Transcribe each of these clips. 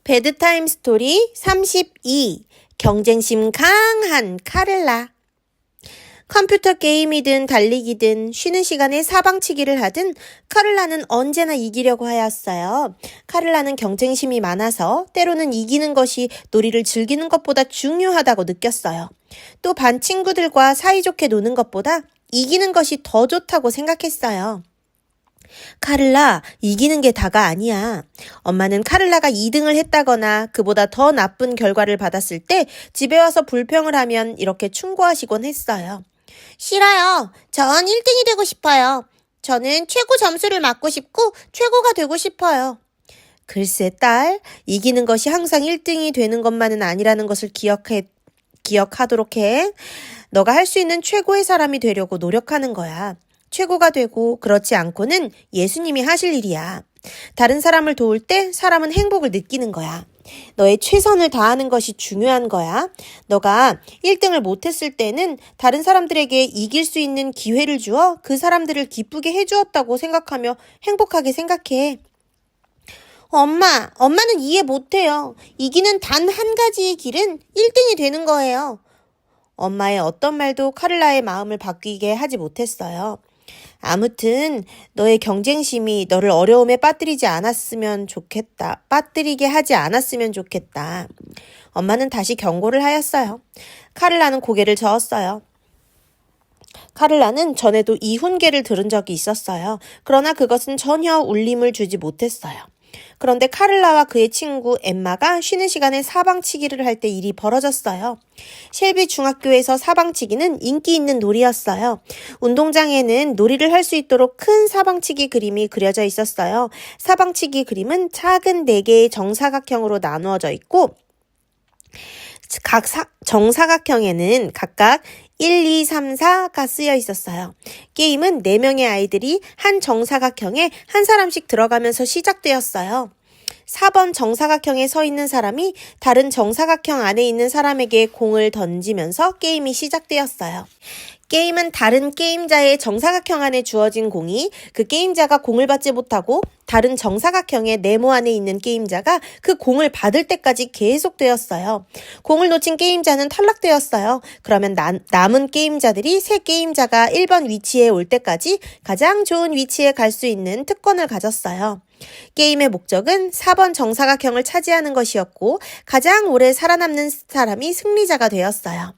배드타임 스토리 32. 경쟁심 강한 카를라. 컴퓨터 게임이든 달리기든 쉬는 시간에 사방치기를 하든 카를라는 언제나 이기려고 하였어요. 카를라는 경쟁심이 많아서 때로는 이기는 것이 놀이를 즐기는 것보다 중요하다고 느꼈어요. 또 반 친구들과 사이좋게 노는 것보다 이기는 것이 더 좋다고 생각했어요. 카를라, 이기는 게 다가 아니야. 엄마는 카를라가 2등을 했다거나 그보다 더 나쁜 결과를 받았을 때 집에 와서 불평을 하면 이렇게 충고하시곤 했어요. 싫어요. 전 1등이 되고 싶어요. 저는 최고 점수를 받고 싶고 최고가 되고 싶어요. 글쎄 딸, 이기는 것이 항상 1등이 되는 것만은 아니라는 것을 기억하도록 해. 너가 할 수 있는 최고의 사람이 되려고 노력하는 거야. 최고가 되고 그렇지 않고는 예수님이 하실 일이야. 다른 사람을 도울 때 사람은 행복을 느끼는 거야. 너의 최선을 다하는 것이 중요한 거야. 너가 1등을 못했을 때는 다른 사람들에게 이길 수 있는 기회를 주어 그 사람들을 기쁘게 해주었다고 생각하며 행복하게 생각해. 엄마는 이해 못해요. 이기는 단 한 가지의 길은 1등이 되는 거예요. 엄마의 어떤 말도 카를라의 마음을 바뀌게 하지 못했어요. 아무튼 너의 경쟁심이 너를 어려움에 빠뜨리게 하지 않았으면 좋겠다. 엄마는 다시 경고를 하였어요. 카를라는 고개를 저었어요. 카를라는 전에도 이훈계를 들은 적이 있었어요. 그러나 그것은 전혀 울림을 주지 못했어요. 그런데 카를라와 그의 친구 엠마가 쉬는 시간에 사방치기를 할 때 일이 벌어졌어요. 셸비 중학교에서 사방치기는 인기 있는 놀이였어요. 운동장에는 놀이를 할 수 있도록 큰 사방치기 그림이 그려져 있었어요. 사방치기 그림은 작은 4개의 정사각형으로 나누어져 있고 각 정사각형에는 각각 1, 2, 3, 4가 쓰여 있었어요. 게임은 4명의 아이들이 한 정사각형에 한 사람씩 들어가면서 시작되었어요. 4번 정사각형에 서 있는 사람이 다른 정사각형 안에 있는 사람에게 공을 던지면서 게임이 시작되었어요. 게임은 다른 게임자의 정사각형 안에 주어진 공이 그 게임자가 공을 받지 못하고 다른 정사각형의 네모 안에 있는 게임자가 그 공을 받을 때까지 계속되었어요. 공을 놓친 게임자는 탈락되었어요. 그러면 남은 게임자들이 새 게임자가 1번 위치에 올 때까지 가장 좋은 위치에 갈 수 있는 특권을 가졌어요. 게임의 목적은 4번 정사각형을 차지하는 것이었고 가장 오래 살아남는 사람이 승리자가 되었어요.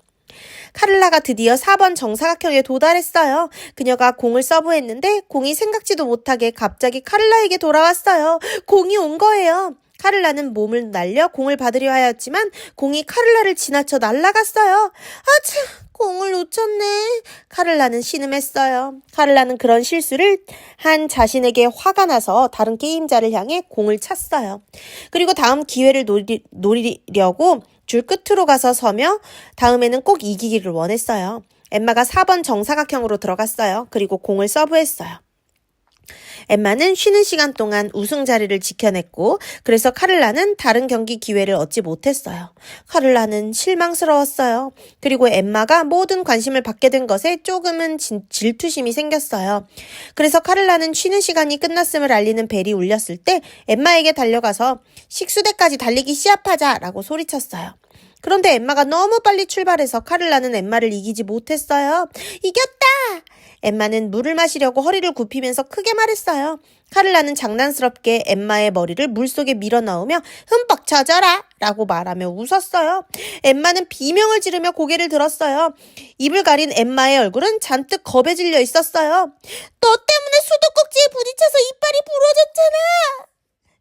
카를라가 드디어 4번 정사각형에 도달했어요. 그녀가 공을 서브했는데 공이 생각지도 못하게 갑자기 카를라에게 돌아왔어요. 공이 온 거예요. 카를라는 몸을 날려 공을 받으려 하였지만 공이 카를라를 지나쳐 날아갔어요. 아차! 공을 놓쳤네. 카를라는 신음했어요. 카를라는 그런 실수를 한 자신에게 화가 나서 다른 게임자를 향해 공을 찼어요. 그리고 다음 기회를 노리려고 줄 끝으로 가서 서며 다음에는 꼭 이기기를 원했어요. 엠마가 4번 정사각형으로 들어갔어요. 그리고 공을 서브했어요. 엠마는 쉬는 시간 동안 우승 자리를 지켜냈고 그래서 카를라는 다른 경기 기회를 얻지 못했어요. 카를라는 실망스러웠어요. 그리고 엠마가 모든 관심을 받게 된 것에 조금은 질투심이 생겼어요. 그래서 카를라는 쉬는 시간이 끝났음을 알리는 벨이 울렸을 때 엠마에게 달려가서 식수대까지 달리기 시합하자라고 소리쳤어요. 그런데 엠마가 너무 빨리 출발해서 카를라는 엠마를 이기지 못했어요. 이겼다! 엠마는 물을 마시려고 허리를 굽히면서 크게 말했어요. 카를라는 장난스럽게 엠마의 머리를 물속에 밀어넣으며 흠뻑 젖어라! 라고 말하며 웃었어요. 엠마는 비명을 지르며 고개를 들었어요. 입을 가린 엠마의 얼굴은 잔뜩 겁에 질려 있었어요. 너 때문에 수도꼭지에 부딪혀서 이빨이 부러졌잖아!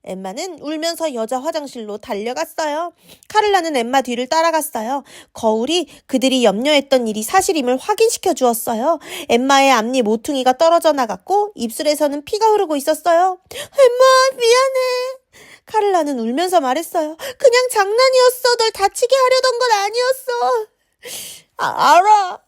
엠마는 울면서 여자 화장실로 달려갔어요. 카를라는 엠마 뒤를 따라갔어요. 거울이 그들이 염려했던 일이 사실임을 확인시켜 주었어요. 엠마의 앞니 모퉁이가 떨어져 나갔고 입술에서는 피가 흐르고 있었어요. 엠마, 미안해. 카를라는 울면서 말했어요. 그냥 장난이었어. 널 다치게 하려던 건 아니었어. 알아.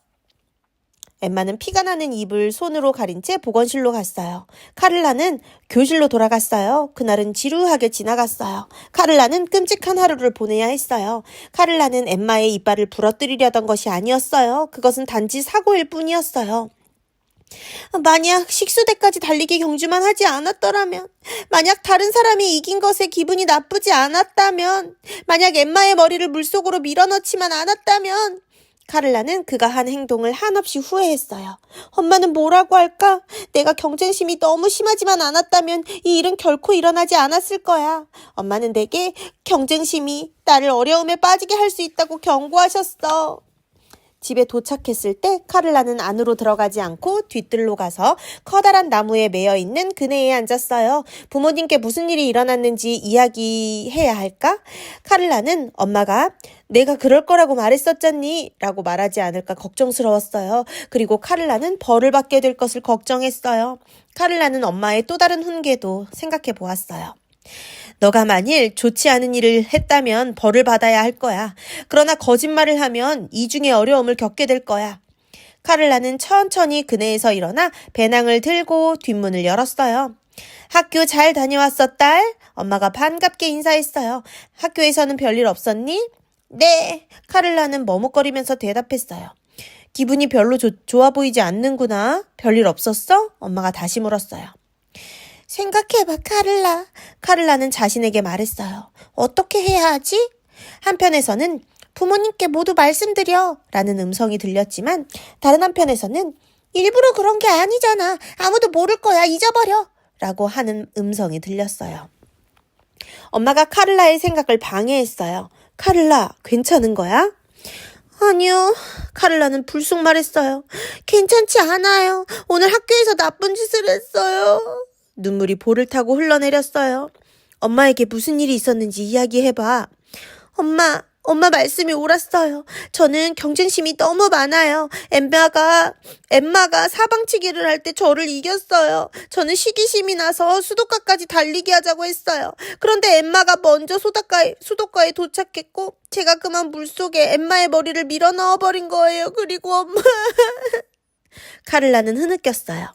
엠마는 피가 나는 입을 손으로 가린 채 보건실로 갔어요. 카를라는 교실로 돌아갔어요. 그날은 지루하게 지나갔어요. 카를라는 끔찍한 하루를 보내야 했어요. 카를라는 엠마의 이빨을 부러뜨리려던 것이 아니었어요. 그것은 단지 사고일 뿐이었어요. 만약 식수대까지 달리기 경주만 하지 않았더라면, 만약 다른 사람이 이긴 것에 기분이 나쁘지 않았다면, 만약 엠마의 머리를 물속으로 밀어넣지만 않았다면, 카를라는 그가 한 행동을 한없이 후회했어요. 엄마는 뭐라고 할까? 내가 경쟁심이 너무 심하지만 않았다면 이 일은 결코 일어나지 않았을 거야. 엄마는 내게 경쟁심이 나를 어려움에 빠지게 할 수 있다고 경고하셨어. 집에 도착했을 때 카를라는 안으로 들어가지 않고 뒤뜰로 가서 커다란 나무에 매여 있는 그네에 앉았어요. 부모님께 무슨 일이 일어났는지 이야기해야 할까? 카를라는 엄마가 내가 그럴 거라고 말했었잖니? 라고 말하지 않을까 걱정스러웠어요. 그리고 카를라는 벌을 받게 될 것을 걱정했어요. 카를라는 엄마의 또 다른 훈계도 생각해 보았어요. 너가 만일 좋지 않은 일을 했다면 벌을 받아야 할 거야. 그러나 거짓말을 하면 이중의 어려움을 겪게 될 거야. 카를라는 천천히 그네에서 일어나 배낭을 들고 뒷문을 열었어요. 학교 잘 다녀왔어, 딸? 엄마가 반갑게 인사했어요. 학교에서는 별일 없었니? 네, 카를라는 머뭇거리면서 대답했어요. 기분이 별로 좋아 보이지 않는구나. 별일 없었어? 엄마가 다시 물었어요. 생각해봐, 카를라. 카를라는 자신에게 말했어요. 어떻게 해야 하지? 한편에서는 부모님께 모두 말씀드려 라는 음성이 들렸지만 다른 한편에서는 일부러 그런 게 아니잖아. 아무도 모를 거야. 잊어버려. 라고 하는 음성이 들렸어요. 엄마가 카를라의 생각을 방해했어요. 카를라, 괜찮은 거야? 아니요. 카를라는 불쑥 말했어요. 괜찮지 않아요. 오늘 학교에서 나쁜 짓을 했어요. 눈물이 볼을 타고 흘러내렸어요. 엄마에게 무슨 일이 있었는지 이야기해봐. 엄마 말씀이 옳았어요. 저는 경쟁심이 너무 많아요. 엠마가 사방치기를 할 때 저를 이겼어요. 저는 시기심이 나서 수도가까지 달리기 하자고 했어요. 그런데 엠마가 먼저 수도가에 도착했고 제가 그만 물속에 엠마의 머리를 밀어 넣어버린 거예요. 그리고 엄마... 카를라는 흐느꼈어요.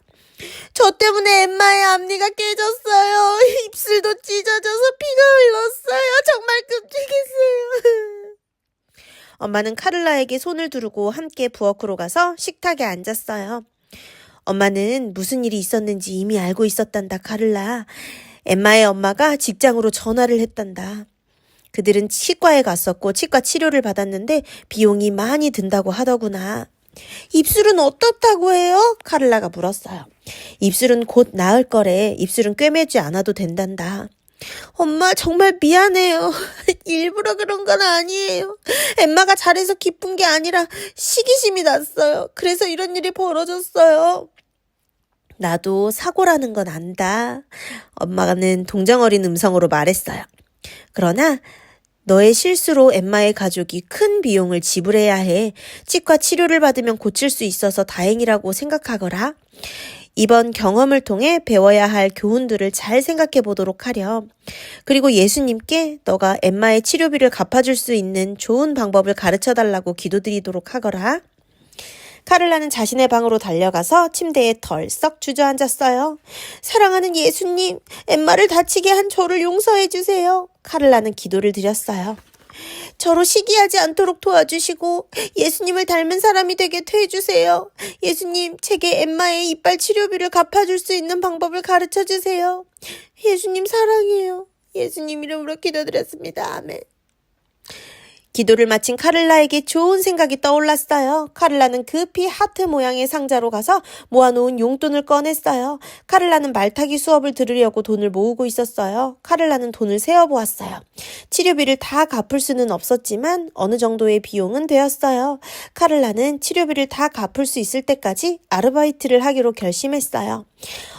저 때문에 엠마의 앞니가 깨졌어요. 입술도 찢어져서 피가 흘렀어요. 정말 끔찍했어요. 엄마는 카를라에게 손을 두르고 함께 부엌으로 가서 식탁에 앉았어요. 엄마는 무슨 일이 있었는지 이미 알고 있었단다, 카를라. 엠마의 엄마가 직장으로 전화를 했단다. 그들은 치과에 갔었고 치과 치료를 받았는데 비용이 많이 든다고 하더구나. 입술은 어떻다고 해요? 카를라가 물었어요. 입술은 곧 나을 거래. 입술은 꿰매지 않아도 된단다. 엄마 정말 미안해요. 일부러 그런 건 아니에요. 엠마가 잘해서 기쁜 게 아니라 시기심이 났어요. 그래서 이런 일이 벌어졌어요. 나도 사고라는 건 안다. 엄마는 동정어린 음성으로 말했어요. 그러나 너의 실수로 엠마의 가족이 큰 비용을 지불해야 해. 치과 치료를 받으면 고칠 수 있어서 다행이라고 생각하거라. 이번 경험을 통해 배워야 할 교훈들을 잘 생각해 보도록 하렴. 그리고 예수님께 너가 엠마의 치료비를 갚아줄 수 있는 좋은 방법을 가르쳐달라고 기도드리도록 하거라. 카를라는 자신의 방으로 달려가서 침대에 덜썩 주저앉았어요. 사랑하는 예수님, 엠마를 다치게 한 저를 용서해 주세요. 카를라는 기도를 드렸어요. 저로 시기하지 않도록 도와주시고 예수님을 닮은 사람이 되게 해주세요. 예수님, 제게 엠마의 이빨 치료비를 갚아줄 수 있는 방법을 가르쳐 주세요. 예수님 사랑해요. 예수님 이름으로 기도드렸습니다. 아멘. 기도를 마친 카를라에게 좋은 생각이 떠올랐어요. 카를라는 급히 하트 모양의 상자로 가서 모아놓은 용돈을 꺼냈어요. 카를라는 말타기 수업을 들으려고 돈을 모으고 있었어요. 카를라는 돈을 세어보았어요. 치료비를 다 갚을 수는 없었지만 어느 정도의 비용은 되었어요. 카를라는 치료비를 다 갚을 수 있을 때까지 아르바이트를 하기로 결심했어요.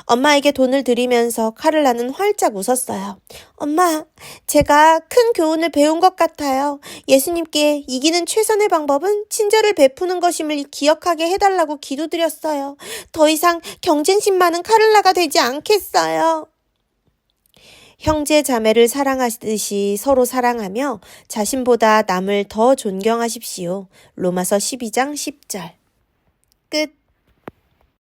엄마에게 돈을 드리면서 카를라는 활짝 웃었어요. 엄마, 제가 큰 교훈을 배운 것 같아요. 예수님께 이기는 최선의 방법은 친절을 베푸는 것임을 기억하게 해달라고 기도드렸어요. 더 이상 경쟁심 많은 카를라가 되지 않겠어요. 형제 자매를 사랑하듯이 서로 사랑하며 자신보다 남을 더 존경하십시오. 로마서 12장 10절.